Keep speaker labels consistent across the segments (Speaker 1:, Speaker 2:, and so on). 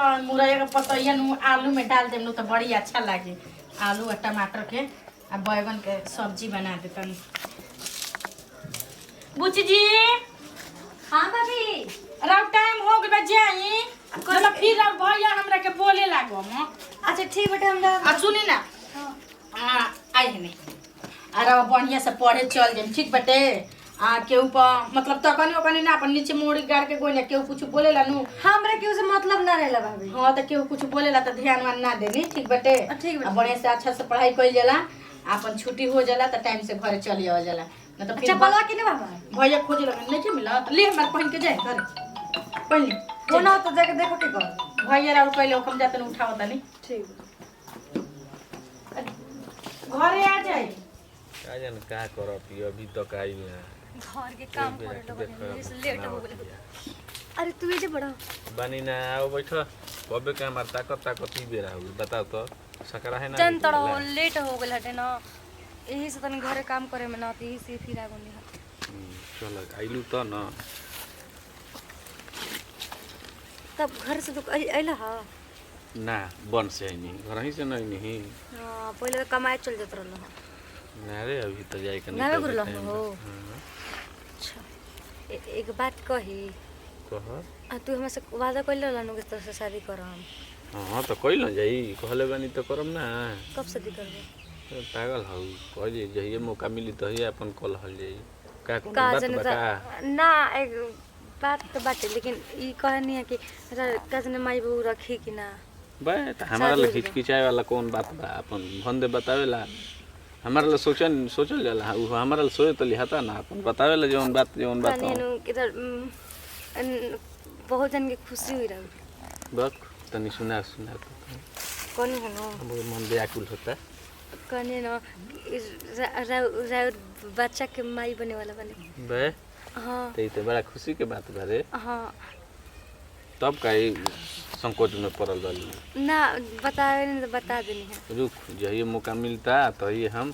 Speaker 1: मुरैया के पतैया आलू में डाल देम तो बड़ी अच्छा लागे। आलू और टमाटर के आ बैगन के सब्जी बना देता। बुची जी।
Speaker 2: हाँ भाभी।
Speaker 1: राव टाइम हो गया जाई मतलब फिर राव भैया हमरा के बोले लागो म।
Speaker 2: अच्छा ठीक बेटा हम
Speaker 1: आ सुनी ना। हां आई नहीं। अरे बढ़िया से पढ़े चल जाम ठीक बटे। के ऊपर मतलब तकनी ओकनी ना अपन नीचे मोड़ी गाड़ के गोइला केहू कुछ बोलेला नु
Speaker 2: हमरा केहू से मतलब ना रहेला भाभी।
Speaker 1: हां त केहू कुछ बोलेला त ध्यान मान ना देनी ठीक बटे।
Speaker 2: ठीक बटे।
Speaker 1: बढ़िया से अच्छा से पढ़ाई कइल जाला अपन छुट्टी हो जाला त टाइम से घरे चली आवा जाला न त फिर
Speaker 2: चप्पलवा के ने बाबा
Speaker 1: भैया खोजे लगे नहीं के मिला ले हमार पहन के जाए घर पहन ले
Speaker 2: कोना तो जाके देखो के कर
Speaker 1: भैया रा पहले ओकम जातन उठावता नहीं
Speaker 2: ठीक
Speaker 1: घरे आ जाए
Speaker 3: का जाने का करत अभी तक आई ना
Speaker 2: घर के काम करे लगन से लेट हो गेल। अरे तू ये जे बड़ा
Speaker 3: बानी ना आओ बैठो कबे का मार ताकत ही बेरा हो बताओ तो सकरा है ना
Speaker 2: जन तड़ा लेट हो गेल हटे ना यही से तनी घरे काम करे में ना यही से फिर आगो नहीं
Speaker 3: चल आइलू तो ना
Speaker 2: तब घर से तो आइला हा
Speaker 3: ना बन से नहीं घर ही से नहीं
Speaker 2: हां पहले तो कमाए चल जात रहल
Speaker 3: ना रे अभी तो जाए के
Speaker 2: ना गुरल हो। अच्छा एक बात कही
Speaker 3: कह
Speaker 2: तू हमसे वादा कइल रहलन कि तोसे शादी करम।
Speaker 3: हां तो कइल न जाई कहले बानी तो करम ना
Speaker 2: कब शादी करबे
Speaker 3: पागल हौ कह जे जहिए मौका मिली तो ही अपन कल हल जाई का कोन
Speaker 2: का
Speaker 3: बात
Speaker 2: जने
Speaker 3: बता
Speaker 2: ना एक बात तो बाटे लेकिन ई कहनी है कि का जने माई बहू रखी कि ना
Speaker 3: बे त हमारा ले हिचकिचाए वाला कौन बात बा अपन भन दे बतावेला हमारा ले सोचल जाला उ हमारा ले सोचे तो लिहाता ना अपन बतावेला जौन बात
Speaker 2: नु इधर बहुत जन के खुशी हुई रही
Speaker 3: बक तनी सुना तो
Speaker 2: कौन है नो
Speaker 3: अब मन व्याकुल होता
Speaker 2: कने न बच्चा के माई बने वाला बने
Speaker 3: बे
Speaker 2: हां
Speaker 3: तो बड़ा खुशी के बात बा रे
Speaker 2: हां
Speaker 3: तब काई संकोच में पड़ल बाली
Speaker 2: ना बतावे नहीं तो बता देनी है
Speaker 3: रुक जहिए मौका मिलता तो ये हम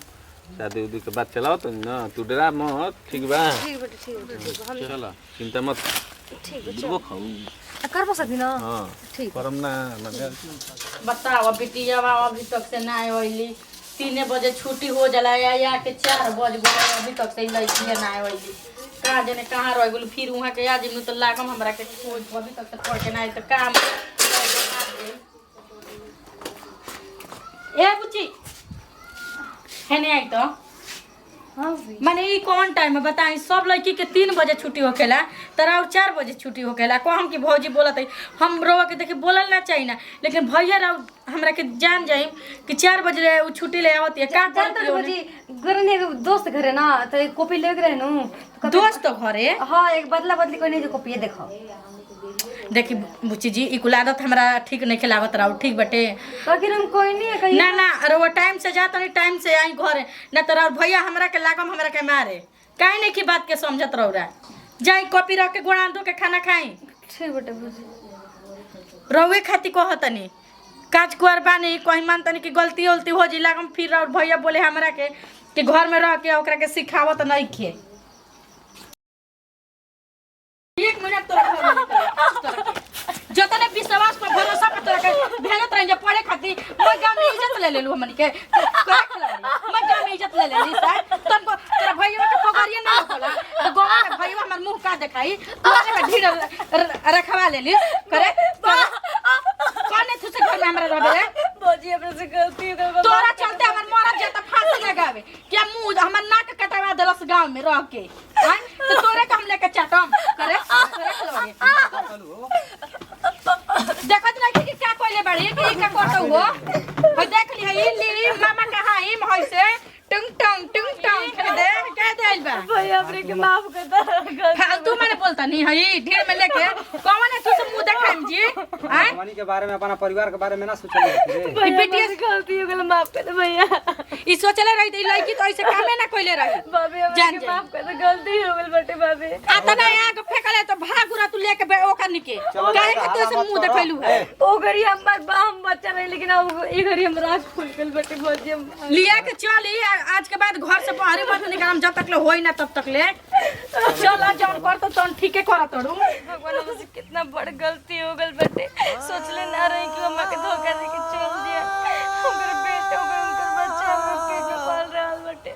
Speaker 3: शादी उदी के बात चलाओ तो ना तू डरा मत ठीक बा
Speaker 2: ठीक बेटा ठीक हम
Speaker 3: चल चिंता मत
Speaker 2: ठीक है
Speaker 3: वो खाऊ
Speaker 2: करबो सदी ना
Speaker 3: हां
Speaker 2: ठीक
Speaker 3: परम ना मगर
Speaker 1: बताओ बिटिया अभी तक से ना आइली 3 बजे छुट्टी हो जाला या के 4 बज गए अभी तक से लइकिया ना आइली का जने कहां रह गेल फिर वहां के आज तो लागम हमरा के अभी तक से पढ़ के ना तो काम ए बुची है नहीं आई तो
Speaker 2: हां
Speaker 1: माने ई कौन टाइम में बताई सब लड़की के 3 बजे छुट्टी होखेला तरा 4 बजे छुट्टी होखेला को हम की भौजी बोलत है हम रोवा के देखि बोलल ना चाहिए ना लेकिन भैया राव हमरा के जान जाई कि 4 बजे उ छुट्टी ले आवत है का करती हो
Speaker 2: जी गरने दोस्त घरे ना तो कॉपी लेके रहनु
Speaker 1: दोस्त घरे
Speaker 2: हां एक बदला बदली कोई नहीं जो कॉपी देखो
Speaker 1: देखी बुच्ची जी ई कुल आदत हमरा ठीक नहीं लागत राव ठीक बटे
Speaker 2: बाकी हम कोई नहीं है कहीं
Speaker 1: ना ना अरे वो टाइम से जात नहीं टाइम से आई घरे ना तो राव भैया हमरा के लागम हमरा के मारे काहे नहीं की बात के समझत रौरा जाई कॉपी रख के गोड़ा दो के खाना खाई
Speaker 2: ठीक बेटा बुझी
Speaker 1: रौवे खाती कहतनी काज कुआर बानी कहीं मानतनी कि गलती उलती हो जी लागम फिर और भैया बोले हमरा के कि घर में रह के ओकरा के सिखावत नहीं खे 1 मिनट तो जतने विश्वास पर भरोसा पर तोरा के मेहनत रह जे पढ़े खातिर मैं गांव में इज्जत ले लेलु हमनी के का खिलाड़ी मैं गांव में इज्जत ले लेली सर तुमको तेरा भैया के पगड़िया ना होला तो गांव में भैया हमर मुंह का दिखाई तोरे में ढीर रखवा लेली करे कौन तुसे घर में हमरा रहबे रे
Speaker 2: बोजी अपने से गलती हो गई
Speaker 1: तोरा चलते हमर मरद जाता फांसी लगावे क्या मुंह हमर नाक कटवा देलस गांव में रह के हां तो तोरे का हम लेके चाटम करे देखत नहीं कि क्या कोइले बड़ी कि का कोटो हो हो देख ली है ली मामा कहां ही होय से टंग टंग कर दे कह दे आइल बा
Speaker 2: भैया अपने के माफ कर दे
Speaker 1: फालतू माने बोलता नहीं है ढेर में लेके कौन है तुसे मुंह देखाइम जी हैं
Speaker 4: कहानी के बारे में अपना परिवार के बारे में ना सोचले रे
Speaker 2: बेटिया से गलती हो गई माफ कर दे भैया
Speaker 1: ई सोचले रही थी लड़की तो ऐसे कामे ना कोइले रही
Speaker 2: भाभी
Speaker 1: जान
Speaker 2: अपने माफ कर दे गलती हो गई बेटे भाभी
Speaker 1: आता ना आग फेकले तो भागुरा तू लेके ओकर निके काहे के तुसे मुंह देखैलू है
Speaker 2: ओ घरी हम बच्चा नहीं लेकिन अब ई घरी हम रात खुल गल बेटे भौजी हम
Speaker 1: लिया के चली आज के बाद घर से बाहर मत निकाल जब तक ले होई ना तब तक ले चल जौन कर तो तौन ठीके करत तोड़ू
Speaker 2: भगवान हमसे कितना बड़ गलती हो गई। गइल बाटे सोचले ना रही कि अम्मा के धोखा दे के चल दिया हमरे बेटा उनकर बच्चा हमरे पेट में पल रहल बाटे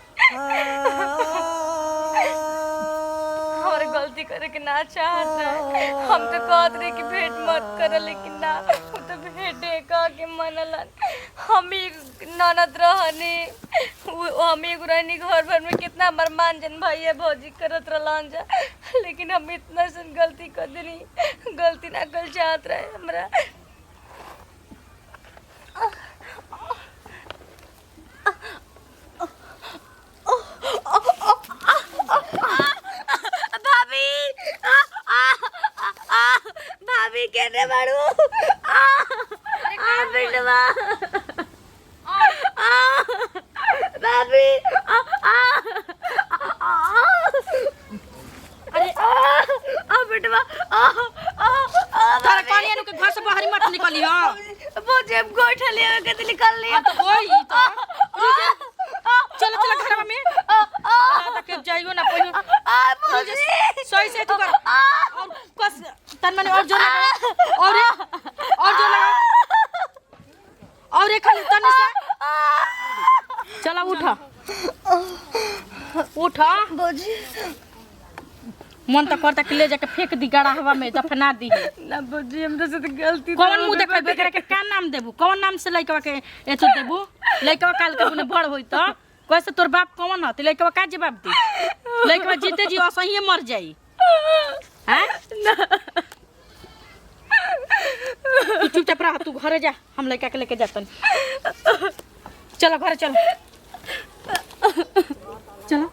Speaker 2: हमारे गलती करे के ना चाहत रहे हम तो कहत रहे कि भेंट मत कर लेकिन ना वो तो भेंटे कह के मनलन हम ही ननद रहनी हम ही रहनी घर भर में कितना हमार मानजन भैया भौजी करत रहलन जा लेकिन हम इतना सन गलती कर देनी गलती ना कर चाहत रहे हमरा भाभी भाभी कहने बाड़ू बेटवा भाभी
Speaker 1: अरे
Speaker 2: बेटवा
Speaker 1: तारा कहानी के घर से बाहर मत निकली हो
Speaker 2: वो जेब गोइठा ले के निकल लिया
Speaker 1: तो होई तो चलो चलो घर में तक जाइयो ना पहियो सही से तू कर और कस तन माने और जोर लगा और जोर लगा और एक खाली तन से चला उठा उठा
Speaker 2: बोजी
Speaker 1: मन तो करता कि ले जाके फेंक दी गड़ा हवा में दफना दी
Speaker 2: ना बोजी हमरा से तो गलती
Speaker 1: कौन मुंह देखै बेकरा के का नाम देबू कौन नाम से लइकवा के एतो देबू लइकवा काल के ने बड़ होई तो कैसे तोर बाप कौन ह त लइकवा का जवाब दी लइकवा जीते जी असहिए मर जाई हैं तू चुपचाप रह तू घरे जा हम लइका के लेके जातन चलो घरे चलो चलो